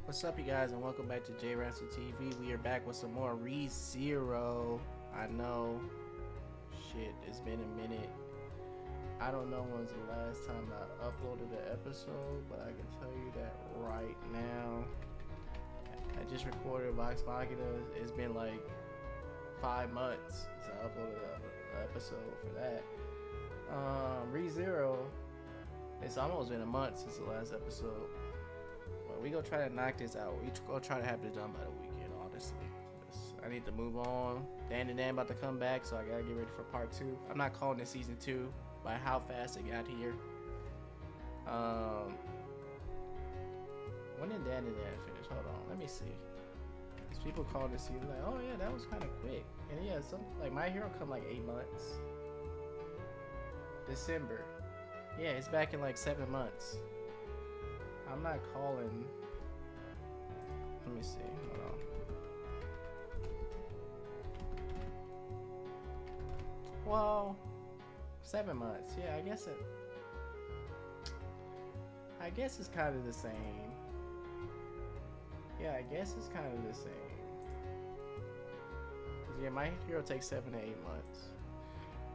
What's up, you guys, and welcome back to J Ransom TV. We are back with some more ReZero. I know, shit, it's been a minute. I don't know when's the last time I uploaded an episode, but I can tell you that right now. I just recorded Vox Machina. It's been like 5 months since I uploaded an episode for that. ReZero, it's almost been a month since the last episode. We gonna try to knock this out. We gonna try to have this done by the weekend, honestly. I need to move on. Dan and Dan about to come back, so I gotta get ready for part 2. I'm not calling this season 2 by how fast it got here. When did Dan and Dan finish? Hold on, let me see. Cause people call this season like, oh yeah, that was kind of quick. And yeah, some like My Hero come like 8 months. December. Yeah, it's back in like 7 months. I'm not calling. Let me see. Hold on. Well, 7 months. Yeah, I guess it's kind of the same. Yeah, I guess it's kind of the same. Yeah, My Hero takes 7 to 8 months.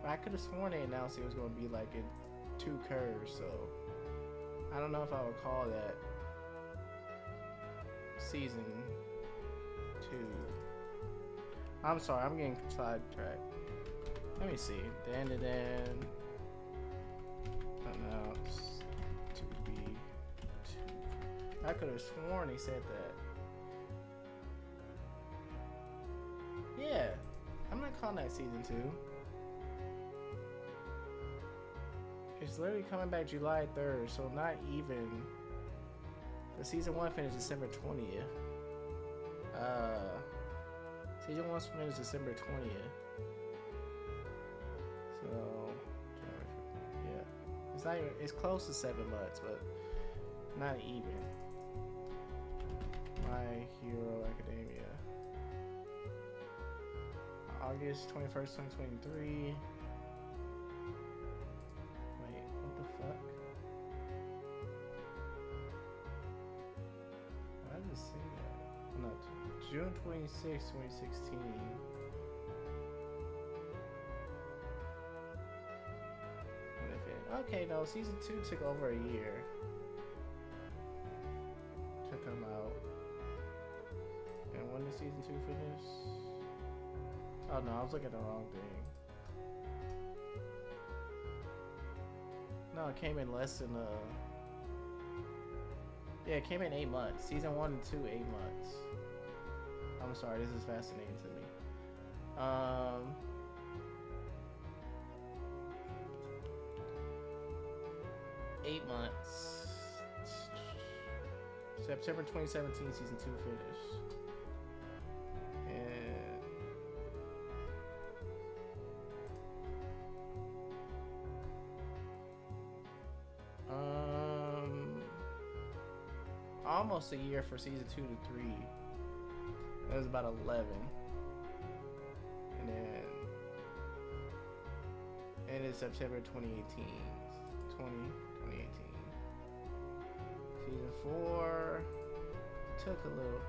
But I could have sworn they announced it was going to be like in 2 curves, so I don't know if I would call that season 2. I'm sorry, I'm getting sidetracked. Let me see. Dan announced to be 2. I could have sworn he said that. Yeah, I'm not calling that season 2. It's literally coming back July 3rd, so not even. The season 1 finished December 20th. Season 1 finished December 20th. So, yeah, it's not even. It's close to 7 months, but not even. My Hero Academia. August 21st, 2023. June 26, 2016. Okay, no, season 2 took over a year to come out. And when did season 2 finish? Oh no, I was looking at the wrong thing. No, it came in less than yeah, it came in 8 months. Season 1 and 2, 8 months. I'm sorry, this is fascinating to me. 8 months. September 2017, season 2 finished. And almost a year for season 2 to 3. That was about 11. And then ended September 2018. 2018. Season 4 took a little.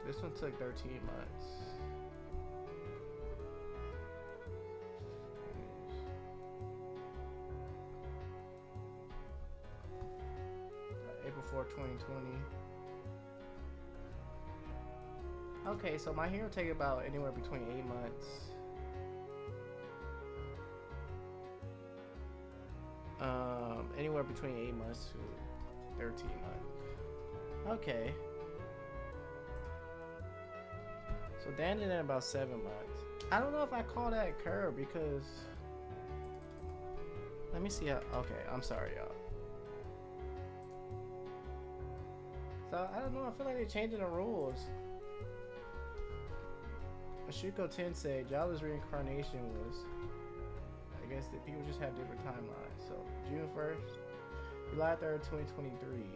This one took 13 months. April 4th, 2020. Okay, so My Hero take about anywhere between 8 months. Anywhere between 8 months to 13 months. Okay. So Dan did it in about 7 months. I don't know if I call that a curve because. Let me see how. Okay, I'm sorry, y'all. So I don't know. I feel like they're changing the rules. Ashiko Tensei, Jala's reincarnation was. I guess that people just have different timelines. So June 1st, July 3rd, 2023.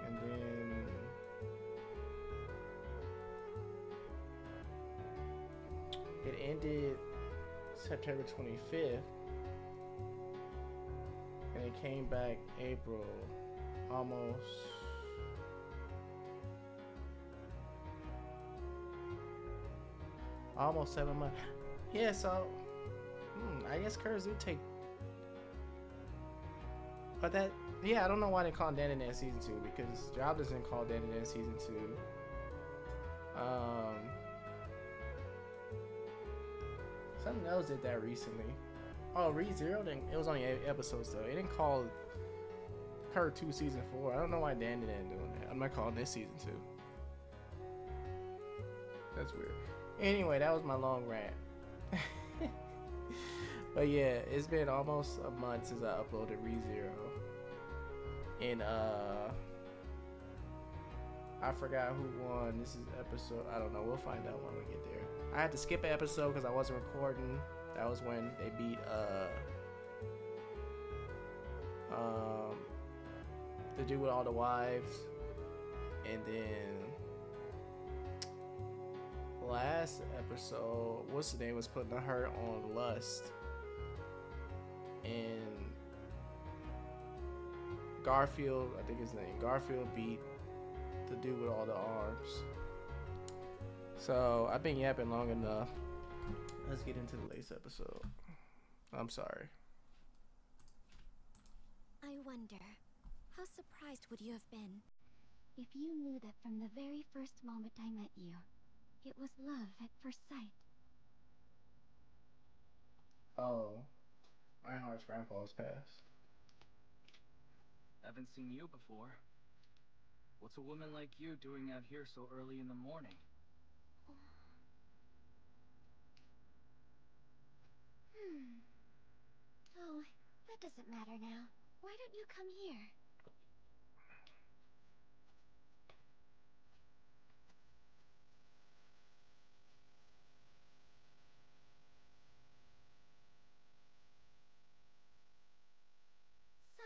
And then It ended September 25th, and it came back April, almost 7 months. Yeah, so I guess Curse do take, but that, yeah, I don't know why they call Dandadan season 2, because Jobless didn't call Dandadan season 2. Something else did that recently. Oh, ReZero didn't. It was only 8 episodes though. It didn't call her 2 season 4. I don't know why Dandadan doing that. I'm not calling this season 2. That's weird. Anyway, that was my long rant. But yeah, it's been almost a month since I uploaded ReZero. And I forgot who won. This is episode, I don't know. We'll find out when we get there. I had to skip an episode because I wasn't recording. That was when they beat the dude with all the wives. And then last episode, what's the name, was putting her on Lust. And Garfield, I think his name, Garfield beat the dude with all the arms. So I've been yapping long enough. Let's get into the latest episode. I'm sorry. I wonder, how surprised would you have been if you knew that from the very first moment I met you, it was love at first sight? Oh, Reinhardt's grandpa's passed. Haven't seen you before. What's a woman like you doing out here so early in the morning? Oh, that doesn't matter now. Why don't you come here? So,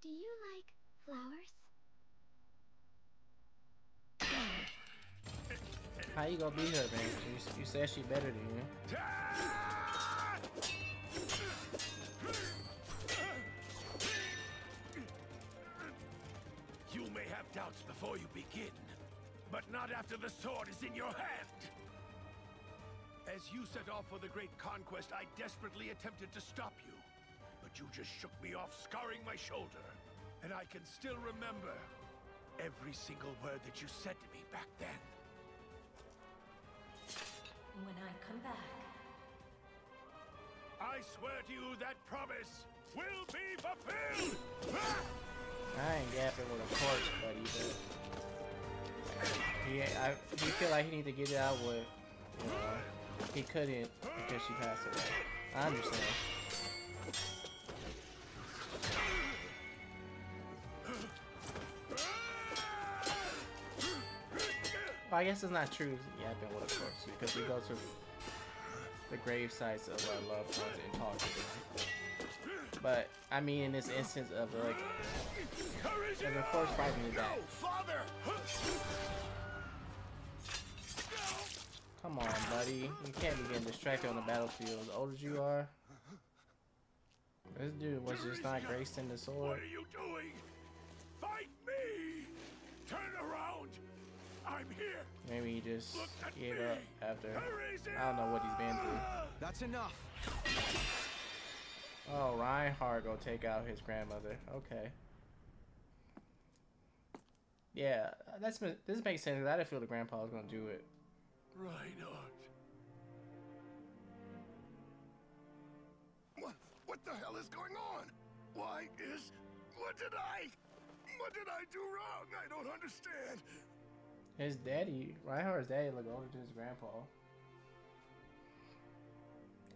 do you like flowers? How you gonna beat her, man? You said she better than you. You may have doubts before you begin, but not after the sword is in your hand. As you set off for the great conquest, I desperately attempted to stop you, but you just shook me off, scarring my shoulder. And I can still remember every single word that you said to me back then. When I come back, I swear to you that promise will be fulfilled! I ain't yapping with a corpse, buddy, but he feel like he need to get it out with, you know, he couldn't because she passed away. I understand. Well, I guess it's not true yapping with a corpse because we go to the grave sites of our loved ones and talk to them. But I mean, in this instance of like, and of course fighting is that. Come on, buddy. You can't be getting distracted on the battlefield. As old as you are, this dude was just not gracing the sword. What are you doing? Fight me! Turn around! I'm here! Maybe he just gave up after. I don't know what he's been through. That's enough. Oh, Reinhardt go take out his grandmother. Okay. Yeah, this makes sense. I didn't feel the grandpa was gonna do it. Reinhardt. What the hell is going on? What did I do wrong? I don't understand. His daddy, Reinhardt's daddy, look older than his grandpa.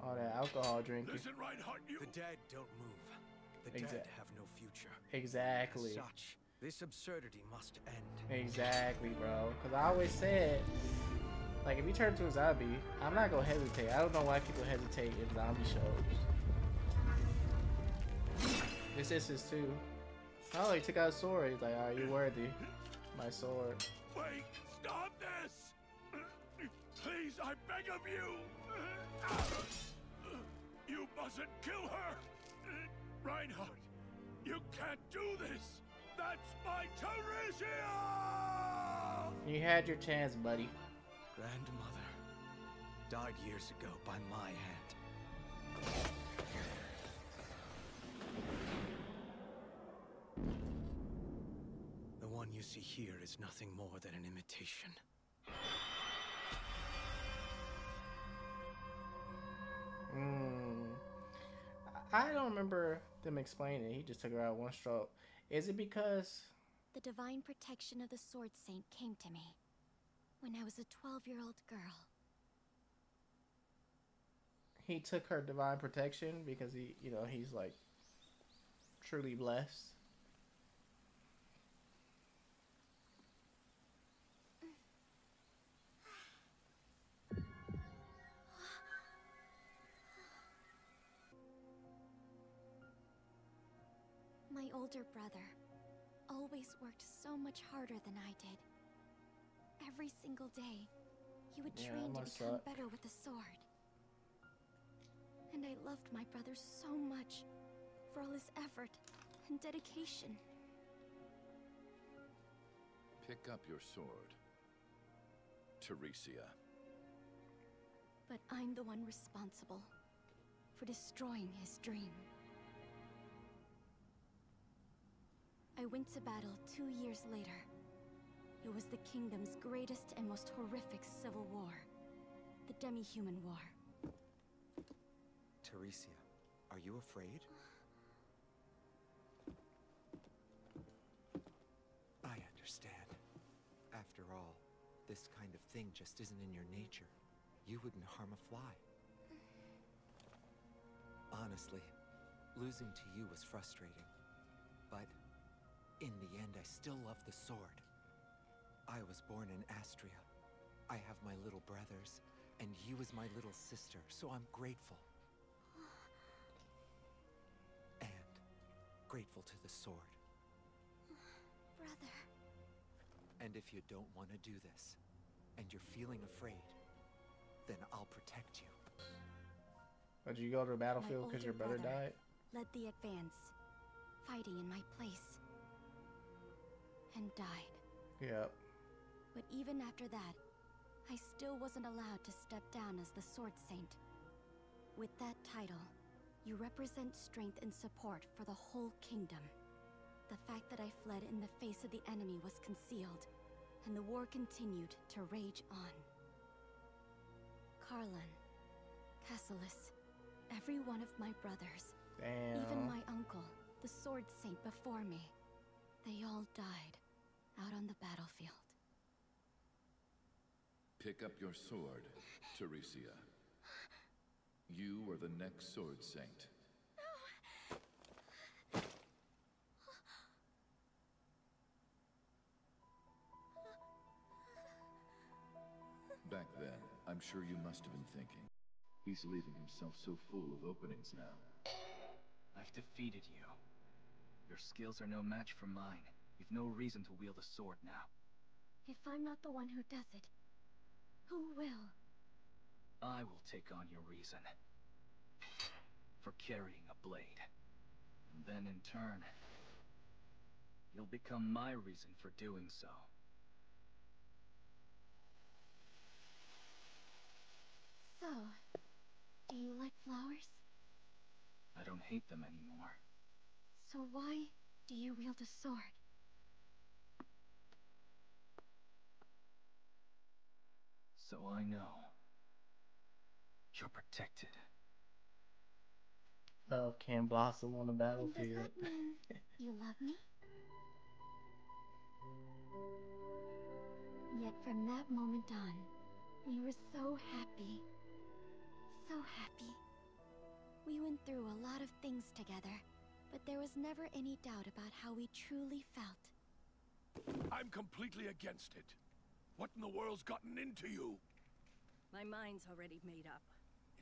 All that alcohol drinking. Listen, Reinhardt, The dead don't move. The dead have no future. Exactly. As such, this absurdity must end. Exactly, bro. Because I always said, like, if you turn to a zombie, I'm not gonna hesitate. I don't know why people hesitate in zombie shows. This is too. Oh, he took out a sword. He's like, are you worthy? My sword. Wait! Stop this! Please, I beg of you! You mustn't kill her! Reinhardt, you can't do this! That's my Teresia! You had your chance, buddy. Grandmother died years ago by my hand. The one you see here is nothing more than an imitation. I don't remember them explaining it. He just took her out one stroke. Is it because The divine protection of the Sword Saint came to me when I was a 12-year-old girl. he took her divine protection because he's like truly blessed? My older brother always worked so much harder than I did. Every single day, he would Yeah, train to must become suck. better with the sword. And I loved my brother so much for all his effort and dedication. Pick up your sword, Teresia. But I'm the one responsible for destroying his dream. I went to battle 2 years later. It was the kingdom's greatest and most horrific civil war. The Demi-Human War. Teresia, are you afraid? I understand. After all, this kind of thing just isn't in your nature. You wouldn't harm a fly. Honestly, losing to you was frustrating. But in the end, I still love the sword. I was born in Astria. I have my little brothers, and you as my little sister, so I'm grateful. And grateful to the sword. Brother. And if you don't want to do this, and you're feeling afraid, then I'll protect you. Did you go to the battlefield My because your older brother died? led the advance, fighting in my place. And died. Yep. But even after that, I still wasn't allowed to step down as the Sword Saint. With that title, you represent strength and support for the whole kingdom. The fact that I fled in the face of the enemy was concealed, and the war continued to rage on. Carlin, Cassilis, every one of my brothers, Damn. even my uncle, the Sword Saint before me, they all died out on the battlefield. Pick up your sword, Teresia. You are the next Sword Saint. Back then, I'm sure you must have been thinking. He's leaving himself so full of openings now. I've defeated you. Your skills are no match for mine. You've no reason to wield a sword now. If I'm not the one who does it, who will? I will take on your reason. For carrying a blade. And then in turn, you'll become my reason for doing so. So, do you like flowers? I don't hate them anymore. So why do you wield a sword? So I know. You're protected. Love can blossom on the Does battlefield. that mean you love me? Yet from that moment on, we were so happy. So happy. We went through a lot of things together, but there was never any doubt about how we truly felt. I'm completely against it. What in the world's gotten into you? My mind's already made up.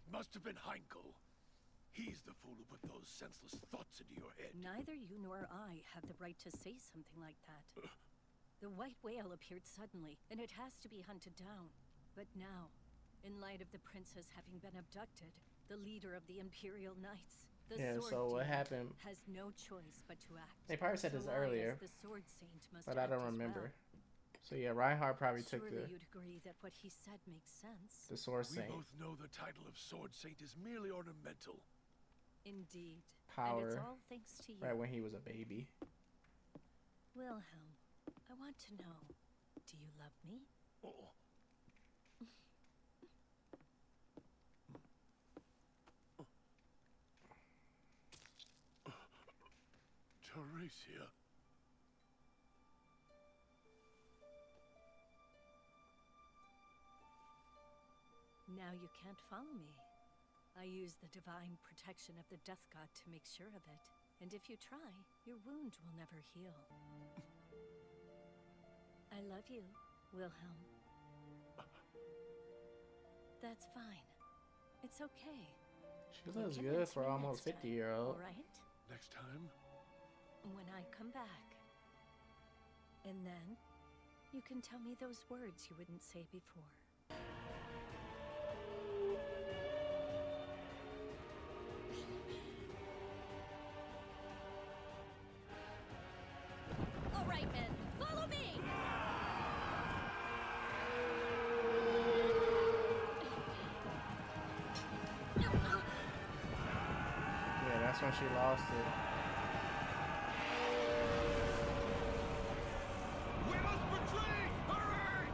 It must have been Heinkel. He's the fool who put those senseless thoughts into your head. Neither you nor I have the right to say something like that. The white whale appeared suddenly, and it has to be hunted down. But now, in light of the princess having been abducted, the leader of the Imperial Knights, the Sword so what Demon, happened? has no choice but to act. They probably said this earlier, the Sword Saint must but I don't act as remember. well. So yeah, Reinhardt probably took Surely the you'd agree that what he said makes sense. Sword We Saint both know the title of Sword Saint is merely ornamental. Indeed. And power it's all thanks to you. right when he was a baby. Wilhelm, I want to know, do you love me? Oh. Teresia. Now you can't follow me. I use the divine protection of the Death God to make sure of it. And if you try, your wound will never heal. I love you, Wilhelm. That's fine. It's okay. She looks good for almost 50-year-old. All right? Next time? When I come back. And then, you can tell me those words you wouldn't say before. All right, men, follow me! Yeah, that's when she lost it. We must retreat! Hurry!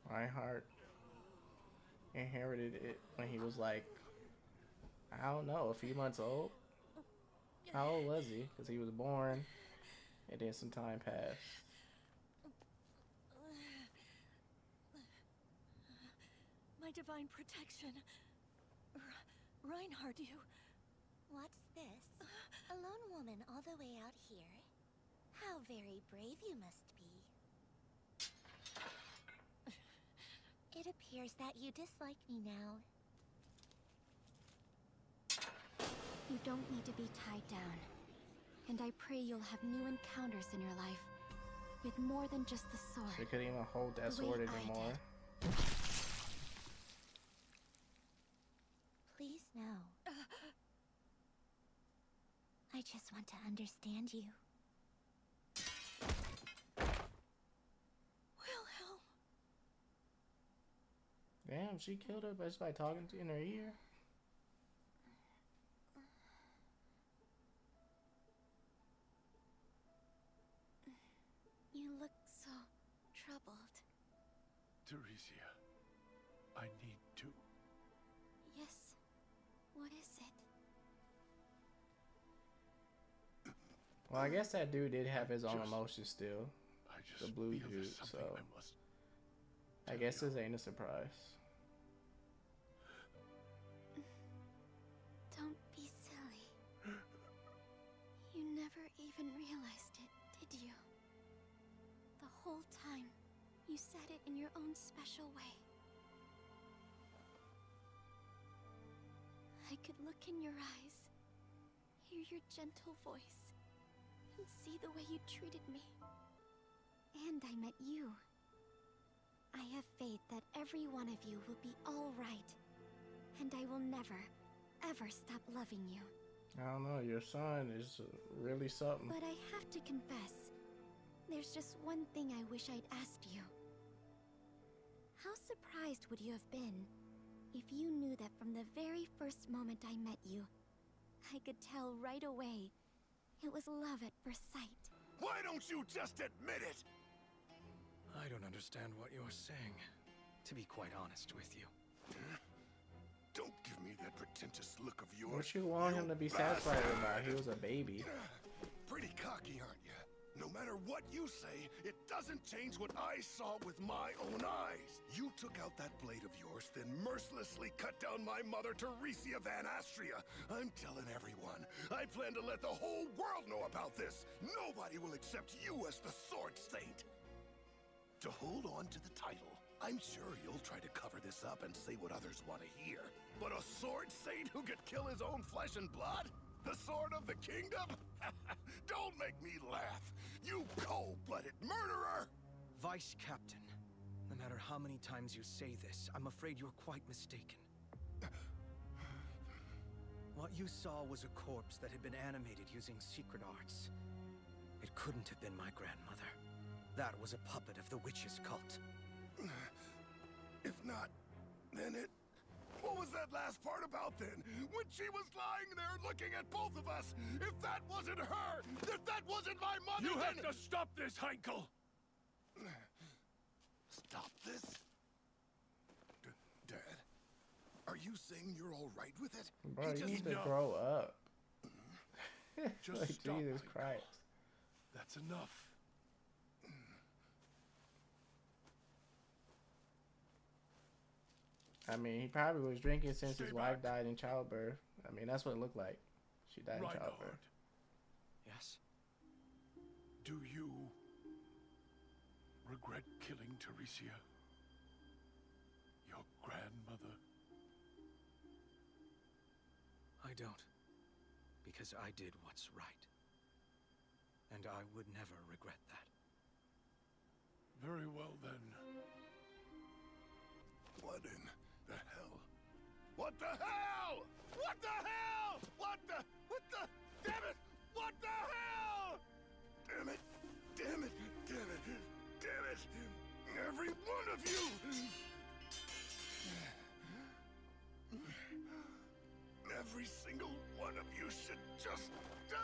Reinhardt inherited it when he was like, I don't know, a few months old. How old was he? Because he was born, and then some time passed. My divine protection. Reinhardt, you... What's this? A lone woman all the way out here? How very brave you must be. It appears that you dislike me now. You don't need to be tied down. And I pray you'll have new encounters in your life. With more than just the sword. She couldn't even hold that The way sword I anymore. did. Please no. I just want to understand you. Wilhelm. Damn, she killed her just by talking to in her ear. You look so troubled. Teresia, I need to... Yes. What is it? Well, I guess that dude did have his own Just- emotions still. I just The blue feel there's dude, something so- I must... I guess this ain't a surprise. Don't be silly. You never even realized it, did you? The whole time, you said it in your own special way. I could look in your eyes, hear your gentle voice, and see the way you treated me. And I met you. I have faith that every one of you will be all right. And I will never, ever stop loving you. I don't know, your son is really something. But I have to confess, there's just one thing I wish I'd asked you. How surprised would you have been if you knew that from the very first moment I met you, I could tell right away it was love at first sight? Why don't you just admit it? I don't understand what you're saying, to be quite honest with you. Don't give me that pretentious look of yours. What you want him to be satisfied bastard. about? He was a baby. Pretty cocky, aren't you? No matter what you say, it doesn't change what I saw with my own eyes. You took out that blade of yours, then mercilessly cut down my mother, Teresia Van Astria. I'm telling everyone. I plan to let the whole world know about this. Nobody will accept you as the Sword Saint. To hold on to the title, I'm sure you'll try to cover this up and say what others want to hear. But a sword saint who could kill his own flesh and blood? The sword of the kingdom? Don't make me laugh, you cold-blooded murderer! Vice Captain, no matter how many times you say this, I'm afraid you're quite mistaken. What you saw was a corpse that had been animated using secret arts. It couldn't have been my grandmother. That was a puppet of the witch's cult. If not, then it... What was that last part about then? When she was lying there looking at both of us? If that wasn't her, if that wasn't my mother, You then... have to stop this, Heinkel! Stop this? Dad, are you saying you're all right with it? Bro, you need to grow up. Just like, stop, Jesus Heinkel. Christ. That's enough. I mean, he probably was drinking since Stay his wife back. died in childbirth. I mean, that's what it looked like. She died in childbirth. Reinhard, Yes? do you regret killing Teresia? Your grandmother? I don't. Because I did what's right. And I would never regret that. Very well, then. What in the hell? What the hell? What the hell? What the... Damn it! What the hell? Damn it! Damn it! Damn it! Damn it! Every one of you! Every single one of you should just die!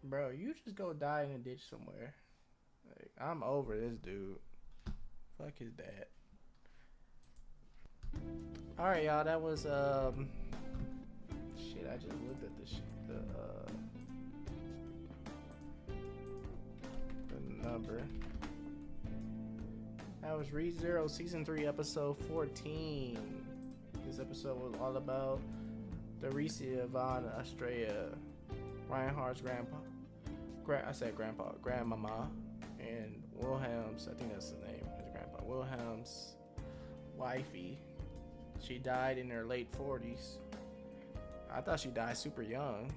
Bro, you just go die in a ditch somewhere. Like, I'm over this dude. Fuck his dad. Alright, y'all, that was, shit, I just looked at the number. That was ReZero Season 3, Episode 14. This episode was all about Teresia von Astrea, Reinhardt's grandpa. Grandmama, and Wilhelm's, I think that's the name, his grandpa, Wilhelm's wifey. She died in her late 40s. I thought she died super young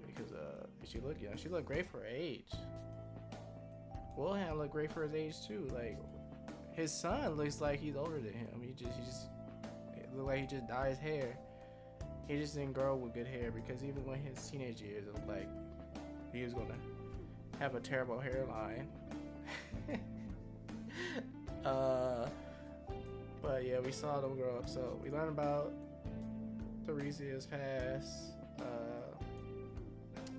because she looked young. She looked great for her age. Wilhelm looked great for his age too. Like, his son looks like he's older than him. He just it looked like he just dyed his hair. He just didn't grow with good hair because even when his teenage years, it looked like he was gonna have a terrible hairline. But yeah, we saw them grow up. So we learned about Teresia's past.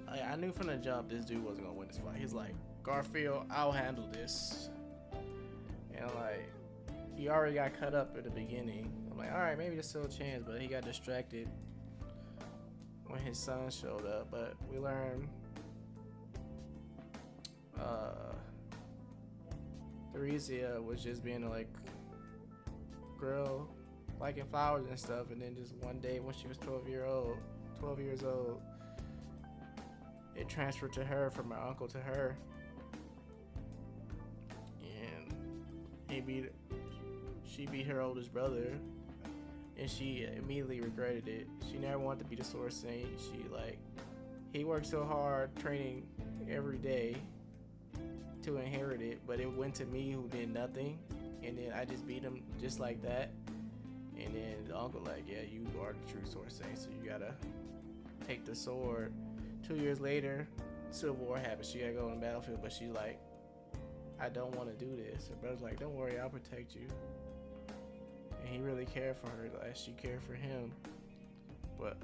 I knew from the jump this dude wasn't gonna win this fight. He's like, Garfield, I'll handle this. And like, he already got cut up at the beginning. I'm like, all right, maybe there's still a chance, but he got distracted when his son showed up. But we learned Teresia was just being like girl liking flowers and stuff, and then just one day when she was 12 years old, it transferred to her from her uncle to her, and she beat her oldest brother, and she immediately regretted it. She never wanted to be the Sword Saint. He worked so hard training every day to inherit it, but it went to me who did nothing, and then I just beat him just like that. And then the uncle like, yeah, you are the true Sword Saint, so you gotta take the sword. 2 years later, Civil War happens. She gotta go on the battlefield, but she's like, I don't want to do this. Her brother's like, don't worry, I'll protect you. And he really cared for her like she cared for him. But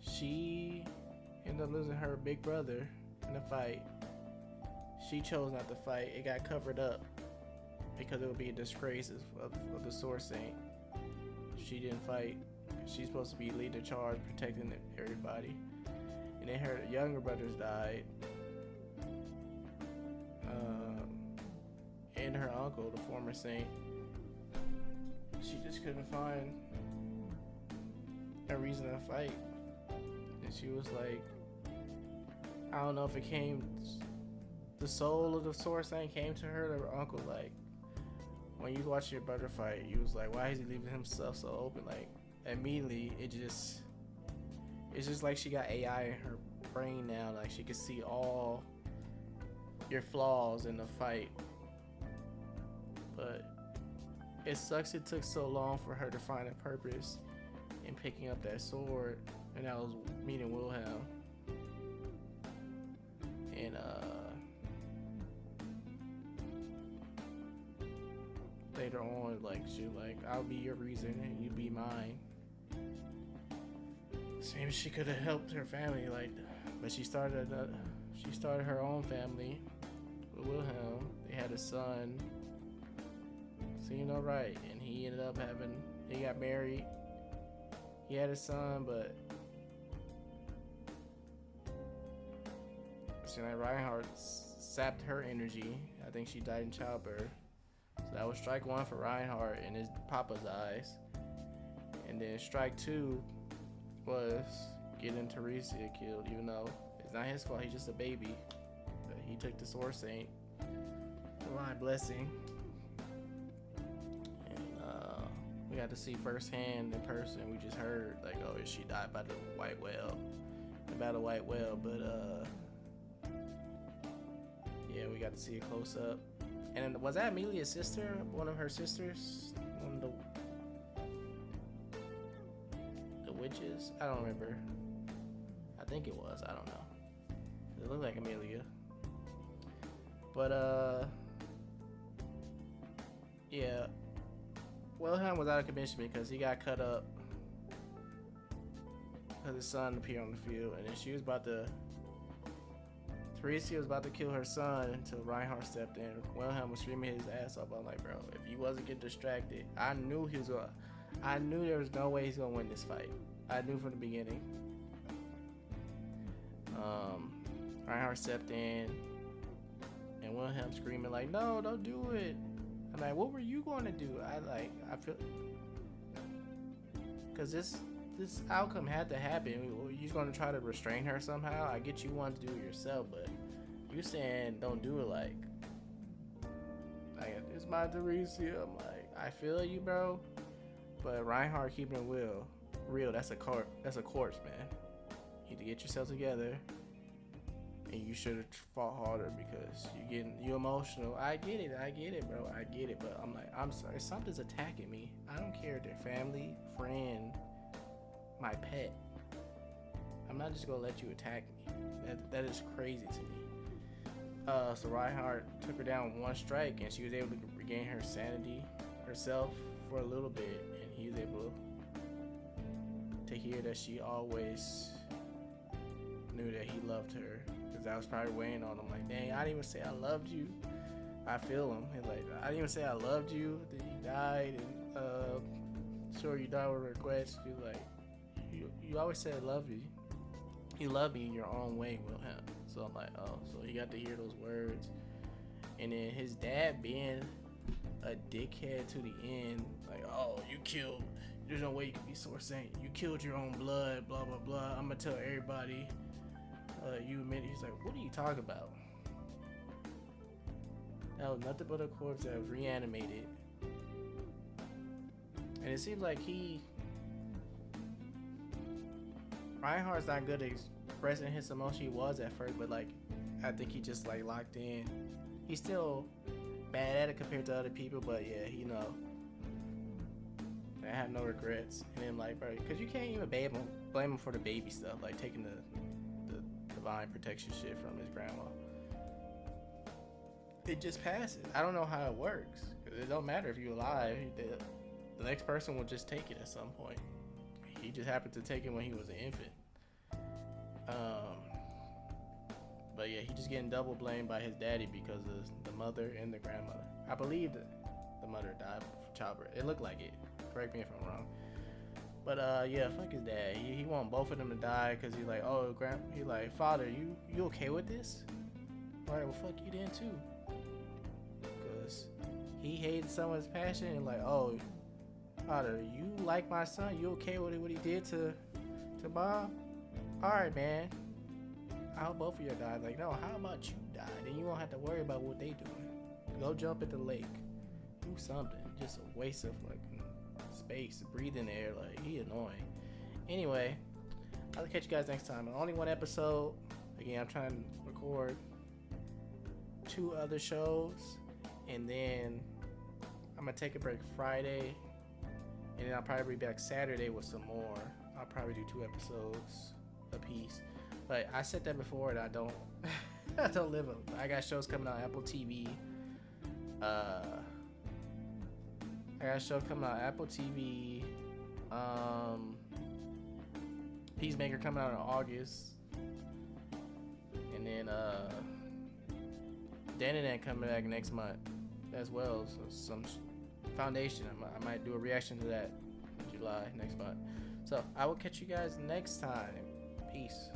she ended up losing her big brother in the fight. She chose not to fight. It got covered up because it would be a disgrace of the Sword Saint if she didn't fight. She's supposed to be leading the charge, protecting everybody. And then her younger brothers died. And her uncle, the former saint, she just couldn't find a reason to fight. And she was like, I don't know if it came, the soul of the Sword Saint came to her, or her uncle. Like, when you watch your brother fight, you was like, why is he leaving himself so open? Like, immediately, it's just like she got AI in her brain now. Like, she can see all your flaws in the fight. But it sucks it took so long for her to find a purpose in picking up that sword, and that was meeting Wilhelm. And later on, like, she like, I'll be your reason and you be mine. So maybe she could have helped her family, like, but she started her own family with Wilhelm. They had a son. Seemed alright, and he ended up he got married. He had a son, but so like Reinhardt sapped her energy. I think she died in childbirth. So that was strike one for Reinhardt in his papa's eyes. And then strike two was getting Teresia killed, even though it's not his fault, he's just a baby. But he took the Sword Saint, divine blessing. We got to see firsthand in person. We just heard, like, oh, she died by the White Whale. About the White Whale, but yeah, we got to see a close up. And was that Amelia's sister? One of her sisters? One of the witches? I don't remember. I think it was. I don't know. It looked like Amelia. But yeah. Wilhelm was out of commission because he got cut up because his son appeared on the field, and then Teresia was about to kill her son until Reinhardt stepped in. Wilhelm was screaming his ass off. I'm like, bro, if he wasn't getting distracted, I knew there was no way he's gonna win this fight. I knew from the beginning. Reinhardt stepped in, and Wilhelm screaming like, no, don't do it. I'm like, what were you going to do? I feel, because this outcome had to happen. You're going to try to restrain her somehow. I get you want to do it yourself, but you saying don't do it like it's my Teresia. I'm like, I feel you, bro. But Reinhardt keeping it real. That's a corpse, man. You need to get yourself together. And you should have fought harder because you emotional. I get it, bro. I get it, but I'm like, I'm sorry. Something's attacking me. I don't care if they're family, friend, my pet. I'm not just gonna let you attack me. That is crazy to me. So Reinhardt took her down with one strike, and she was able to regain her sanity herself for a little bit, and he was able to hear that she always knew that he loved her. I was probably weighing on him like, dang, I didn't even say I loved you. I feel him. And like, I didn't even say I loved you. Then you died, and sure, you died with regrets. You like, you always said I love you. You love me in your own way, Wilhelm. So I'm like, oh, so he got to hear those words. And then his dad being a dickhead to the end, like, oh, you killed. There's no way you can be Sword Saint. You killed your own blood. Blah blah blah. I'm gonna tell everybody. You admit. He's like, what are you talking about? That was nothing but a corpse that was reanimated. And it seems like Reinhardt's not good at expressing his emotion. He was at first, but like, I think he just like locked in. He's still bad at it compared to other people, but yeah, I have no regrets. And then like, bro, because you can't even blame him for the baby stuff, like taking the divine protection shit from his grandma. It just passes. I don't know how it works. It don't matter if you're alive. The next person will just take it at some point. He just happened to take it when he was an infant. But yeah, he just getting double blamed by his daddy because of the mother and the grandmother. I believe that the mother died from childbirth. It looked like it. Correct me if I'm wrong. But yeah, fuck his dad. He want both of them to die because he's like, oh, he like, father, you okay with this? All right, well, fuck you then too. Because he hated someone's passion and like, oh, father, you like my son? You okay with what he did to Bob? All right, man. I hope both of you die. Like, no, how about you die? Then you won't have to worry about what they doing. Go jump at the lake. Do something. Just a waste of fucking space. Breathe in the air. Like, he annoying. Anyway, I'll catch you guys next time. Only one episode. Again, I'm trying to record 2 other shows. And then I'm going to take a break Friday. And then I'll probably be back Saturday with some more. I'll probably do 2 episodes a piece. But I said that before, and I don't I don't live them. I got shows coming out on Apple TV. I got a show coming out on Apple TV. Peacemaker coming out in August. And then Danon coming back next month as well. So some Foundation. I might do a reaction to that in July next month. So I will catch you guys next time. Peace.